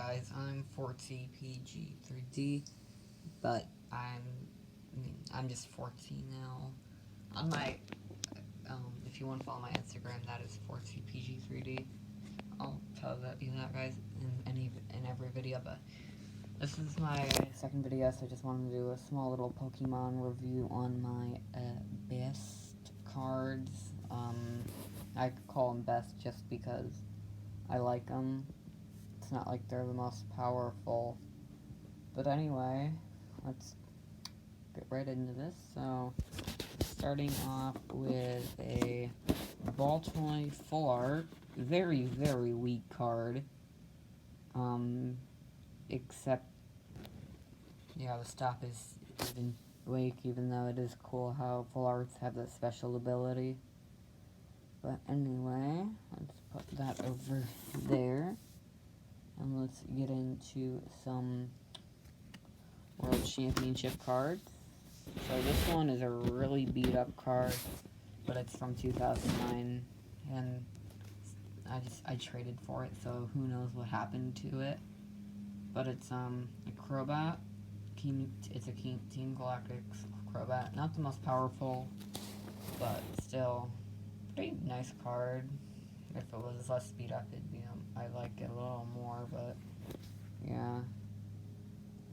guys, I'm 40PG3D, but I'm just 14 now. On my, if you want to follow my Instagram, that is 40PG3D. I'll tell you that, guys, in every video, but this is my second video, so I just wanted to do a small little Pokemon review on my, best cards. I call them best just because I like them. It's not like they're the most powerful. But anyway, let's get right into this. So, starting off with a Baltoy Full Art. Very, very weak card. Except, yeah, the stop is even weak, even though it is cool how Full Arts have that special ability. But anyway, let's put that over there. And let's get into some World Championship cards. So this one is a really beat up card, but it's from 2009, and I traded for it, so who knows what happened to it. But it's a Crobat. It's a Team Galactic's Crobat. Not the most powerful, but still pretty nice card. If it was less speed up, it'd be I like it a little more, but yeah.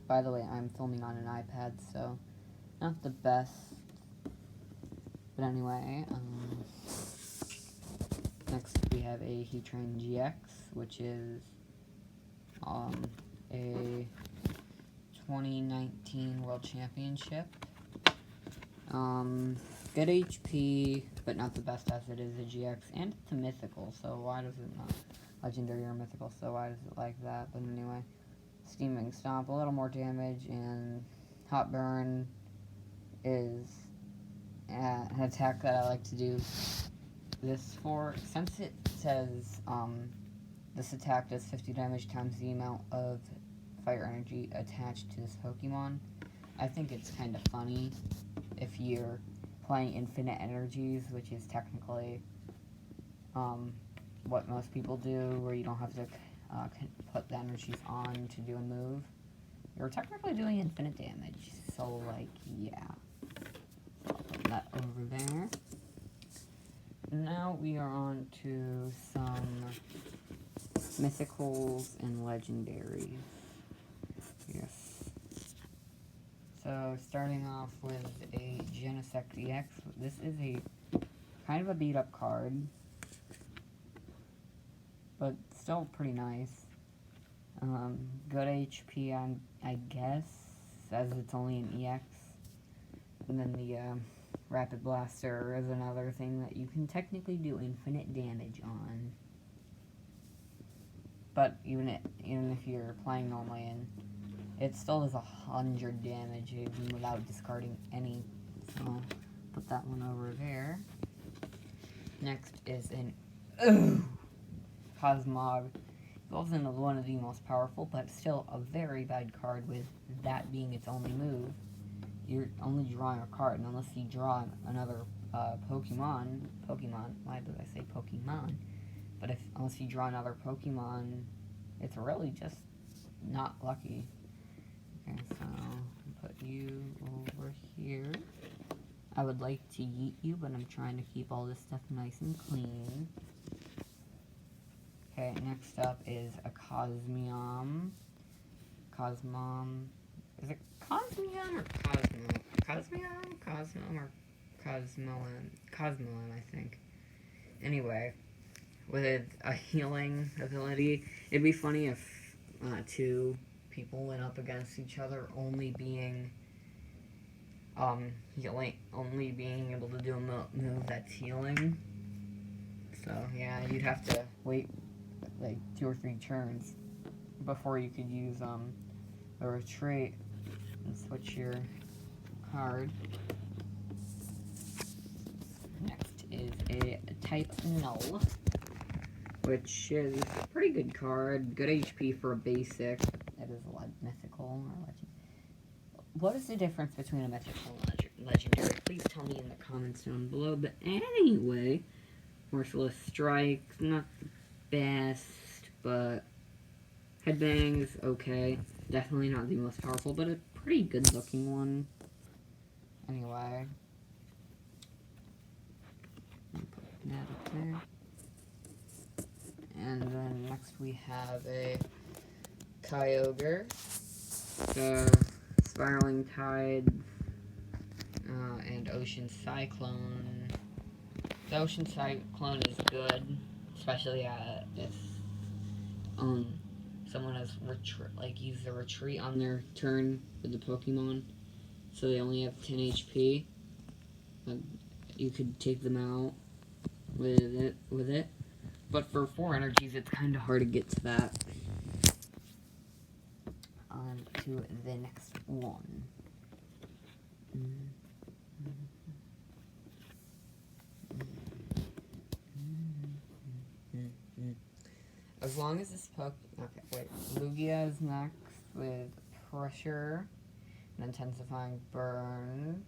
By the way, I'm filming on an iPad, so not the best. But anyway, next we have a Heatran GX, which is a 2019 World Championship. Good HP, but not the best as it is a GX, and it's a mythical, so why does it not? Legendary or mythical, so why does it like that? But anyway, Steaming Stomp, a little more damage, and Hot Burn is an attack that I like to do this for. Since it says this attack does 50 damage times the amount of fire energy attached to this Pokemon, I think it's kind of funny if you're playing infinite energies, which is technically what most people do, where you don't have to put the energies on to do a move. You're technically doing infinite damage, so like, yeah. So I'll put that over there. Now we are on to some mythicals and legendaries. Yes. So, starting off with a Genesect EX, this is a kind of a beat-up card, but still pretty nice. Good HP, I guess, as it's only an EX. And then the Rapid Blaster is another thing that you can technically do infinite damage on. But even if you're playing normally, and it still does 100 damage even without discarding any. So put that one over there. Next is an Cosmog. It goes into one of the most powerful, but still a very bad card, with that being its only move. You're only drawing a card, and unless you draw another Pokemon, why did I say Pokemon? But unless you draw another Pokemon, it's really just not lucky. Okay, so put you over here. I would like to yeet you, but I'm trying to keep all this stuff nice and clean. Okay, next up is a Cosmium. Is it Cosmium or Cosmo? Cosmom, or Cosmoem, I think. Anyway, with a healing ability, it'd be funny if two people went up against each other, only being able to do a move that's healing. So yeah, you'd have to wait like 2 or 3 turns before you could use a retreat and switch your card. Next is a Type Null, which is a pretty good card. Good HP for a basic. It is a mythical or legend. What is the difference between a mythical and legendary? Please tell me in the comments down below. But anyway, Merciless Strike, not the best, but Headbang is okay. Definitely not the most powerful, but a pretty good looking one. Anyway. Put that up there. And then next we have a Kyogre. The Spiraling Tides and Ocean Cyclone. The Ocean Cyclone is good, especially if someone has used a retreat on their turn with the Pokemon, so they only have 10 HP. You could take them out with it. But for 4 energies, it's kind of hard to get to that. On to the next one. As long as this Okay, wait. Lugia is next with Pressure and Intensifying Burn.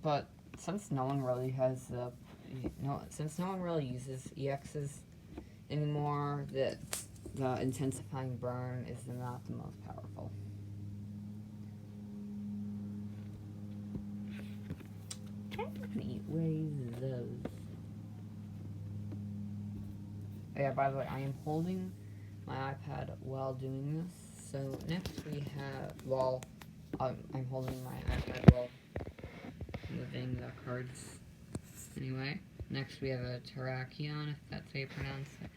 But since no one really has since no one really uses EXs anymore, the Intensifying Burn is not the most powerful. Anyways, yeah, by the way, I am holding my iPad while doing this. So next we have, I'm holding my iPad while moving the cards. Anyway, next we have a Terrakion, if that's how you pronounce it.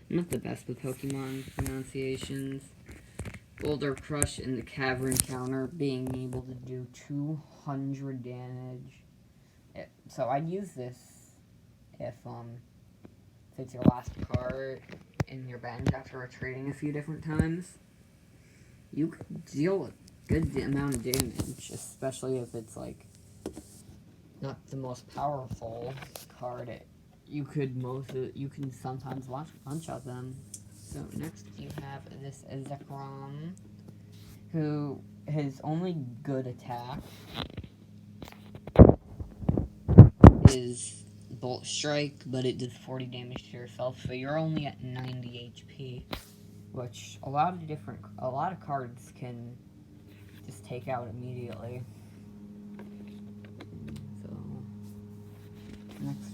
I'm not the best with Pokemon pronunciations. Boulder Crush and the Cavern Counter being able to do 200 damage. So I'd use this if it's your last card in your bench after retreating a few different times. You could deal a good amount of damage, especially if it's like not the most powerful card. You can sometimes one-shot them. So next you have this Zekrom, who his only good attack is Bolt Strike, but it does 40 damage to yourself, so you're only at 90 HP, which a lot of cards can just take out immediately. So next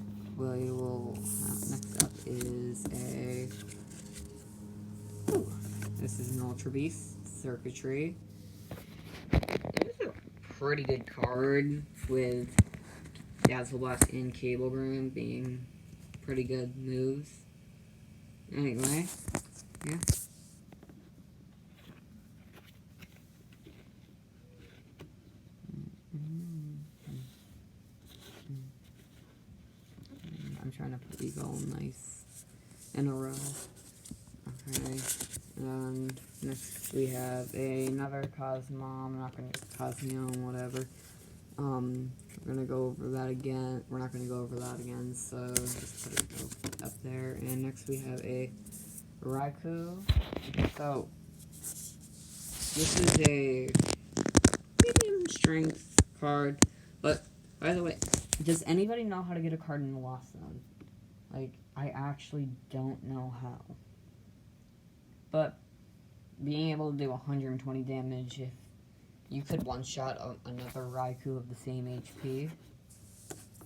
up is this is an Ultra Beast Circuitry. This is a pretty good card with Dazzle Blast and Cablegram being pretty good moves. Anyway, yeah. I'm trying to put these all nice in a row. Okay, and next we have another Cosmom, Cosmion, whatever. We're gonna go over that again. We're not gonna go over that again, so just put it up there. And next we have a Raikou. So this is a medium strength card, but by the way, does anybody know how to get a card in the Lost Zone? Like, I actually don't know how. But being able to do 120 damage, if you could one-shot another Raikou of the same HP.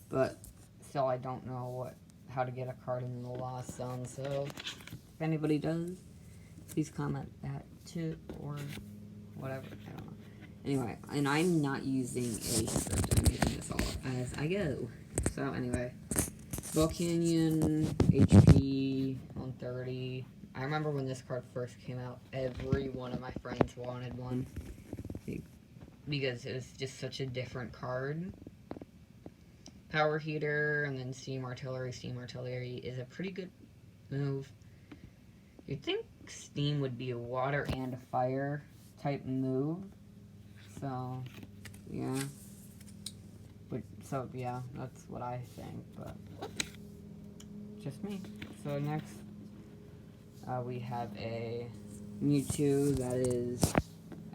But still, I don't know how to get a card in the Lost Zone, so if anybody does, please comment that too, or whatever, I don't know. Anyway, and I'm not using a script, I'm using this all as I go. So anyway, Volcanion, HP, 130. I remember when this card first came out, every one of my friends wanted one, because it was just such a different card. Power Heater, and then Steam Artillery. Steam Artillery is a pretty good move. You'd think Steam would be a water and a fire type move. So, yeah. Yeah, that's what I think, but just me. So next, we have a Mewtwo that is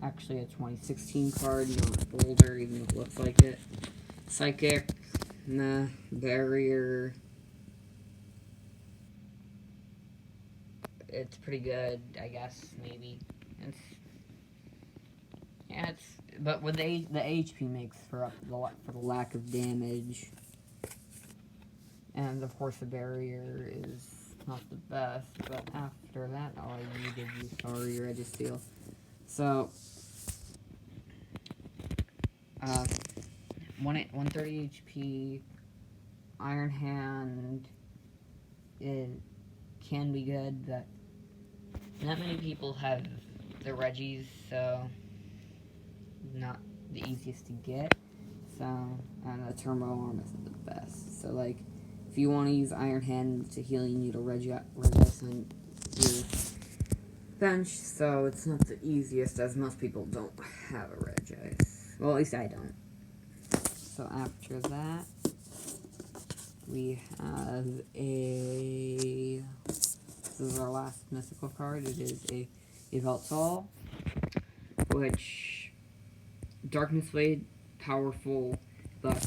actually a 2016 card, not older, even though it looks like it. Psychic, nah, Barrier. it's pretty good, I guess, maybe. It's, yeah, it's, but with the HP makes for the lack of damage. And of course the barrier is not the best, but after that, all I needed you sorry Registeel. So 130 HP, Iron Hand, it can be good, but not many people have the Reggies, so not the easiest to get. So, and the Turbo Arm isn't the best. So, like, if you want to use Iron Hand to heal, you need a Regis on your bench, so it's not the easiest, as most people don't have a Regis. Well, at least I don't. So after that, we have a... This is our last mythical card. It is a Yveltal, which... Darkness Blade, powerful, but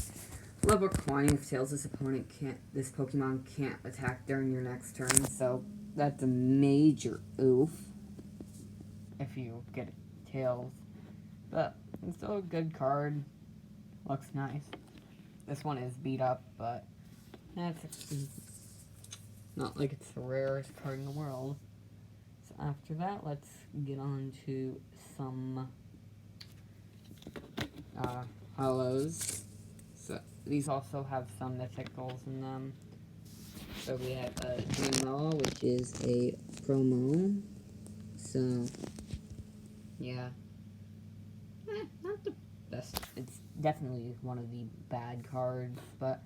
level Quine with Tails, this Pokemon can't attack during your next turn, so that's a major oof if you get Tails. But it's still a good card. Looks nice. This one is beat up, but it's not like it's the rarest card in the world. So after that, let's get on to some hollows. So these also have some mythicals in them. So we have Dreamella, which is a promo. So yeah, not the best. It's definitely one of the bad cards, but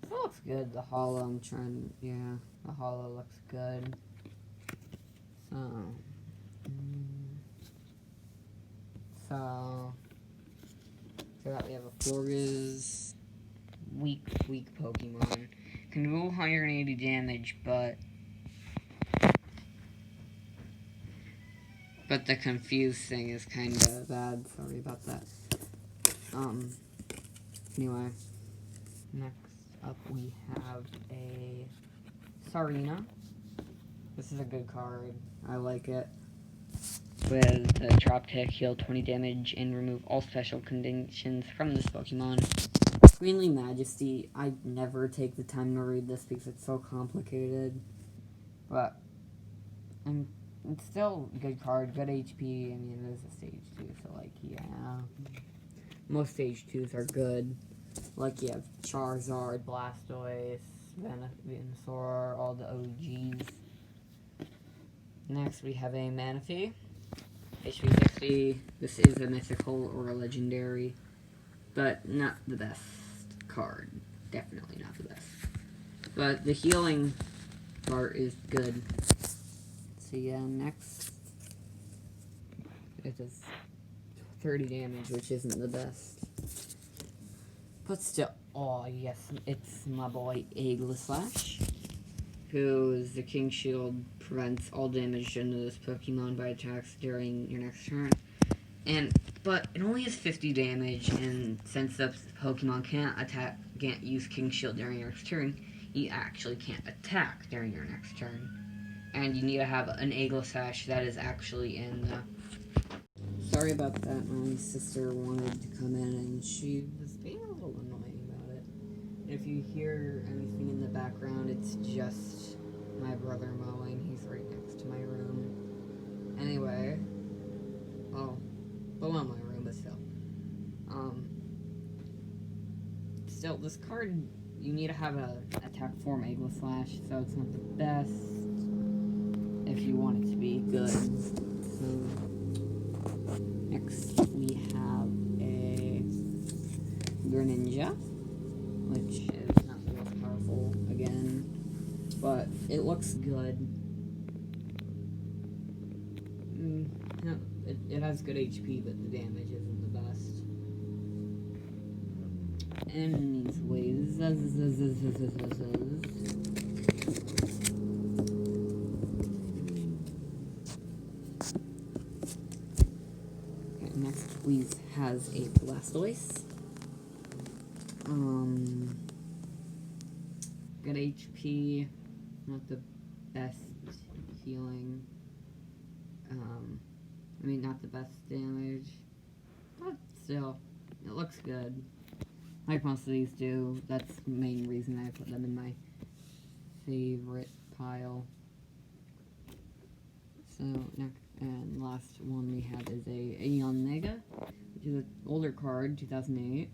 it looks good. The hollow, the hollow looks good. So that we have a Florges, weak Pokemon. Can do 180 damage, but the confused thing is kind of bad. Sorry about that. Anyway, next up we have a Sarina. This is a good card. I like it. With the drop kick, heal 20 damage and remove all special conditions from this Pokemon. Greenly Majesty, I never take the time to read this because it's so complicated. But it's still a good card, good HP. I mean, it is a stage 2, so like, yeah. Most stage 2s are good. Like, you have Charizard, Blastoise, Venusaur, all the OGs. Next, we have a Manaphy. HP 60. This is a mythical or a legendary, but not the best card. Definitely not the best. But the healing part is good. So yeah, next it does 30 damage, which isn't the best. But still, oh yes, it's my boy Aegislash, whose the King Shield prevents all damage into this Pokemon by attacks during your next turn. But it only has 50 damage, and since the Pokemon can't use King Shield during your next turn, you actually can't attack during your next turn. And you need to have an Aegislash that is actually in the... Sorry about that, my sister wanted to come in and she was being a little annoying about it. If you hear anything in the background, it's just my brother mowing. He's right next to my room. Anyway, below my room, but still. Still, this card, you need to have a attack form Aegislash, so it's not the best if you want it to be good. So, next we have a Greninja, which is not the most powerful again, but it looks good. It has good HP, but the damage isn't the best. Anyways, okay, next Squeeze has a Blastoise. Good HP, not the best healing. I mean, not the best damage, but still, it looks good. Like most of these do. That's the main reason I put them in my favorite pile. So, next and last one we have is a Aeon Mega, which is an older card, 2008,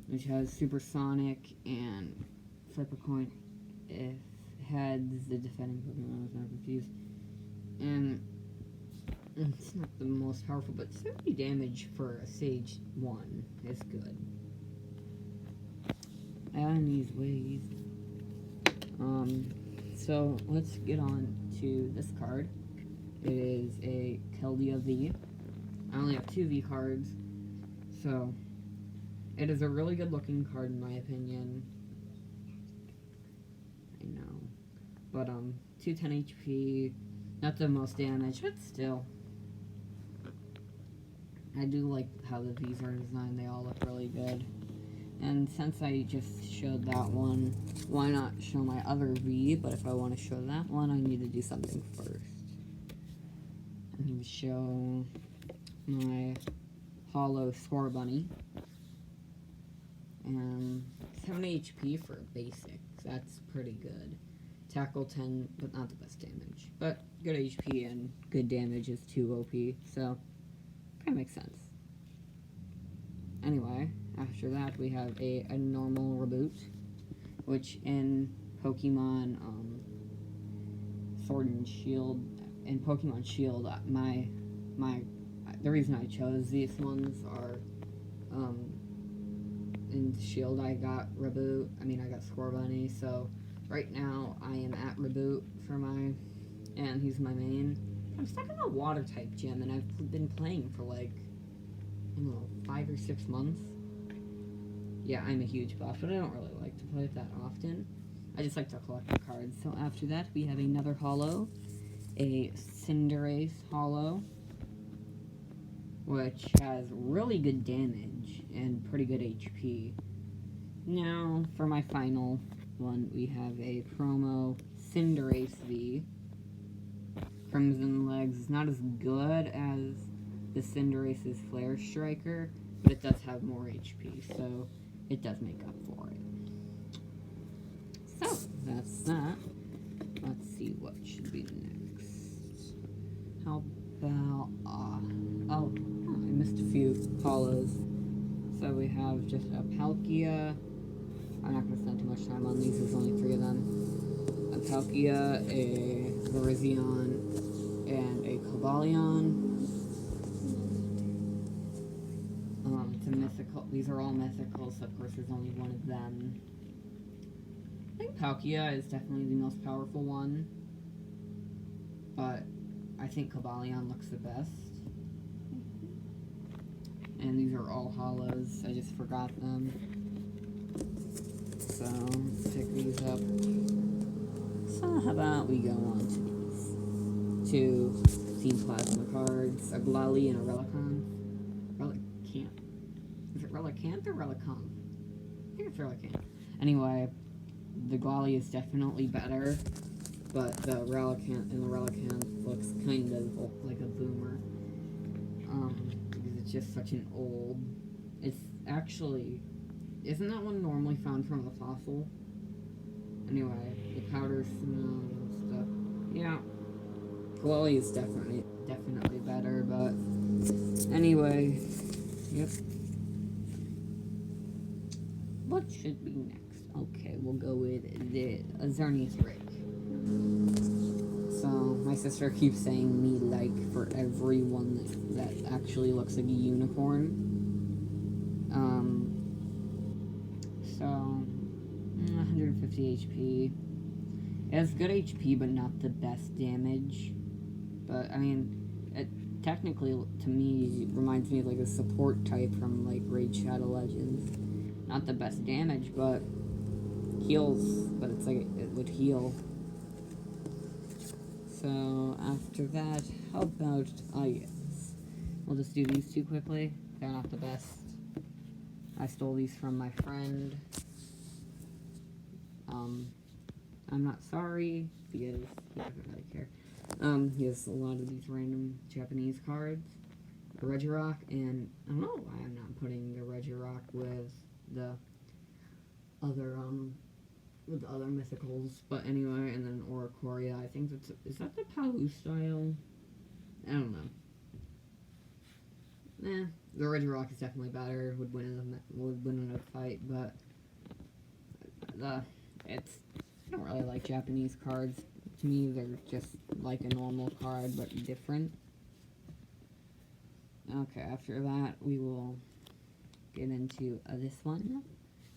which has Supersonic and flip a coin if heads, the defending Pokemon is not confused. And it's not the most powerful, but 70 damage for a Sage 1 is good. Anyways, so let's get on to this card. It is a Keldea V. I only have 2 V cards, so it is a really good looking card in my opinion. I know. But 210 HP, not the most damage, but still. I do like how the V's are designed, they all look really good. And since I just showed that one, why not show my other V? But if I want to show that one, I need to do something first. I need to show my Hollow Scorbunny. And 7 HP for basic, that's pretty good. Tackle 10, but not the best damage. But good HP and good damage is 2 OP, so kind of makes sense. Anyway, after that we have a normal reboot, which in Pokemon Sword and Shield, in Pokemon Shield, the reason I chose these ones are, in Shield I got reboot, I got Scorbunny, so right now I am at reboot for and he's my main. I'm stuck in a water type gym and I've been playing for like, I don't know, 5 or 6 months. Yeah, I'm a huge buff, but I don't really like to play it that often. I just like to collect the cards. So after that, we have another Hollow, a Cinderace Hollow, which has really good damage and pretty good HP. Now, for my final one, we have a promo Cinderace V. Crimson Legs is not as good as the Cinderace's Flare Striker, but it does have more HP, so it does make up for it. So, that's that. Let's see what should be next. How about, oh, I missed a few hollows. So we have just a Palkia. I'm not going to spend too much time on these, there's only 3 of them. A Palkia, a Virizion, and a Cobalion. It's a mythical. These are all mythical, so of course there's only one of them. I think Palkia is definitely the most powerful one, but I think Cobalion looks the best. And these are all hollows, I just forgot them. So, let's pick these up. So, how about we go on to these 2 Team Plasma cards, a Glalie and a Relicanth. Relicanth. Is it Relicanth or Relicanth? I think it's Relicanth. Anyway, the Glalie is definitely better, but the Relicanth looks kind of like a boomer. Because it's just such an old... It's actually... Isn't that one normally found from the fossil? Anyway, the powder snow stuff. Yeah. Glalie is definitely better, but... Anyway... Yep. What should be next? Okay, we'll go with the Xerneas Rig. So, my sister keeps saying me like for every one that actually looks like a unicorn. So, 150 HP. It has good HP, but not the best damage. But, I mean, it technically, to me, reminds me of, like, a support type from, like, Raid Shadow Legends. Not the best damage, but heals. But it's like, it would heal. So, after that, how about, yes. We'll just do these 2 quickly. They're not the best. I stole these from my friend. I'm not sorry, because he doesn't really care. He has a lot of these random Japanese cards. A Regirock, and I don't know why I'm not putting the Regirock with the other, mythicals, but anyway, and then Oricoria. I think is that the Palu style? I don't know. The Regirock is definitely better, would win in a fight, but I don't really like Japanese cards. To me, they're just like a normal card, but different. Okay, after that, we will get into this one,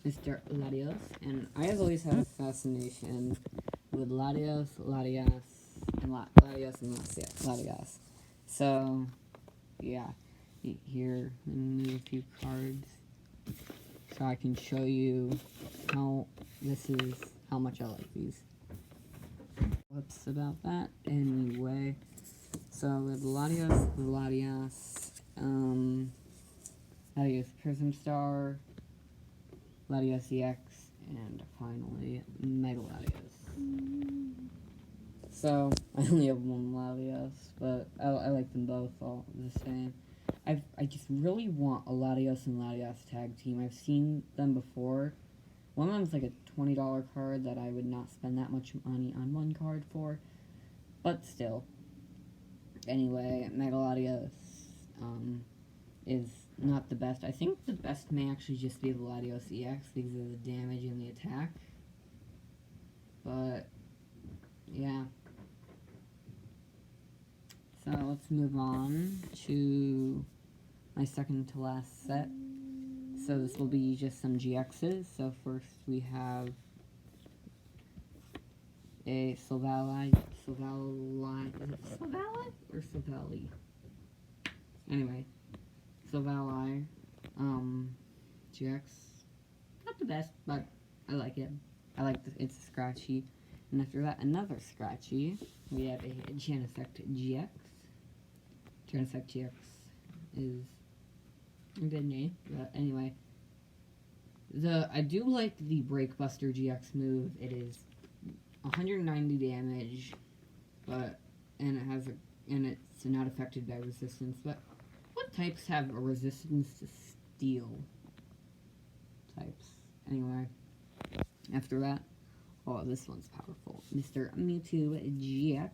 Mr. Latios, and I have always had a fascination with Latios, and Latios. So, yeah, here, let me move a few cards so I can show you how much I like these. What's about that? Anyway, so with Latios, Latios Prism Star, Latios EX, and finally Mega Latios. So I only have one Latios, but I like them both all the same. I just really want a Latios and Latios tag team. I've seen them before. One of them's like a $20 card that I would not spend that much money on one card for, but still. Anyway, Mega Latios is not the best. I think the best may actually just be the Latios EX because of the damage and the attack. But, yeah. So, let's move on to my second to last set. So, this will be just some GXs. So, first we have a Silvally? Is it Silvally or Silvally? Anyway, Silvally, GX, not the best, but I like it. It's scratchy. And after that, another scratchy, we have a Genesect GX. Genesect GX is a good name, but anyway. I do like the Breakbuster GX move. It is 190 damage, and it's not affected by resistance. But what types have a resistance to steel? Types. Anyway, after that, oh, this one's powerful. Mr. Mewtwo GX,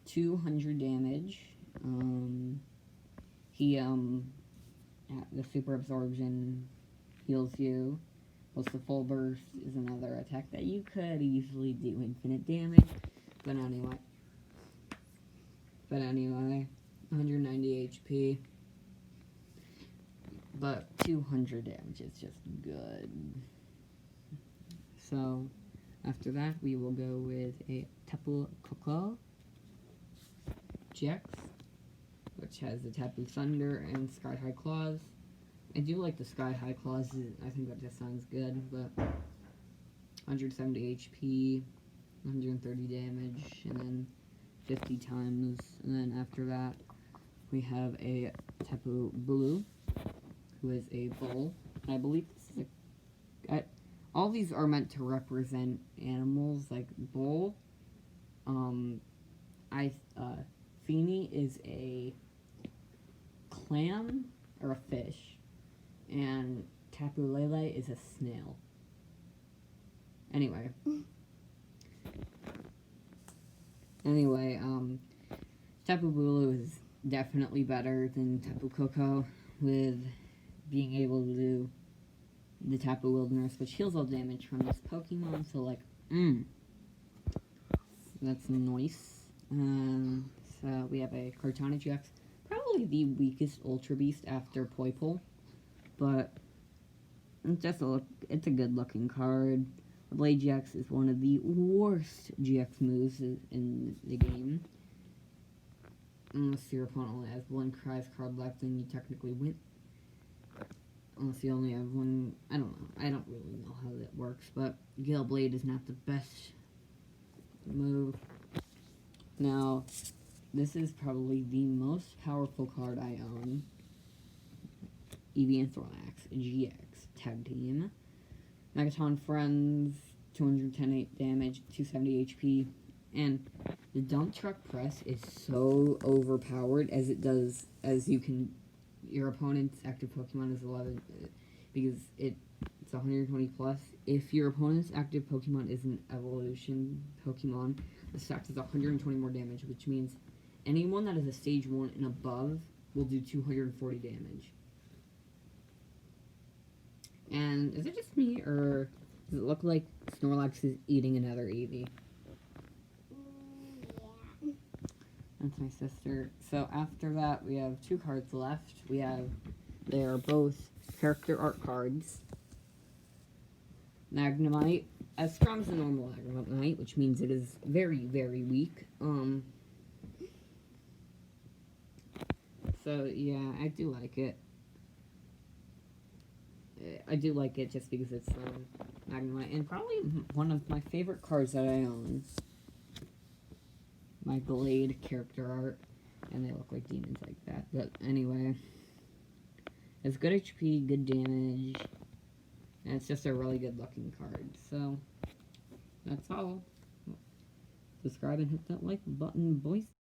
200 damage. The Super Absorption heals you. Plus the Full Burst is another attack that you could easily do infinite damage. But anyway, 190 HP. But 200 damage is just good. So, after that, we will go with a Tapu Koko GX, which has the Tapu Thunder and Sky High Claws. I do like the Sky High Claws. I think that just sounds good, but 170 HP, 130 damage, and then 50 times. And then after that, we have a Tapu Bulu, who is a bull. And I believe this is all these are meant to represent animals, like bull. Feeny is a clam or a fish, and Tapu Lele is a snail. Anyway, Tapu Bulu is definitely better than Tapu Koko with being able to do the Tapu Wilderness, which heals all damage from this Pokemon, so that's nice. So we have a Kartana GX, probably the weakest Ultra Beast after Poipole, but it's a good looking card. The Blade GX is one of the worst GX moves in the game. Unless your opponent only has one Cries card left, then you technically win. Unless you only have one, I don't know. I don't really know how that works, but Gale Blade is not the best move. Now, this is probably the most powerful card I own. Eevee and Thornax GX Tag Team. Megaton Friends 210 damage, 270 HP, and the dump truck press is so overpowered as your opponent's active Pokemon is 11, because it's 120 plus. If your opponent's active Pokemon is an evolution Pokemon, the stack does 120 more damage, which means anyone that is a stage 1 and above will do 240 damage. And is it just me, or does it look like Snorlax is eating another Eevee? Yeah. That's my sister. So after that, we have 2 cards left. They are both character art cards. Magnemite, as strong as a normal Magnemite, which means it is very, very weak. So yeah, I do like it. I do like it just because it's Magnemite, and probably one of my favorite cards that I own. My Glade character art, and they look like demons like that. But anyway, it's good HP, good damage, and it's just a really good looking card. So that's all. Subscribe and hit that like button, boys.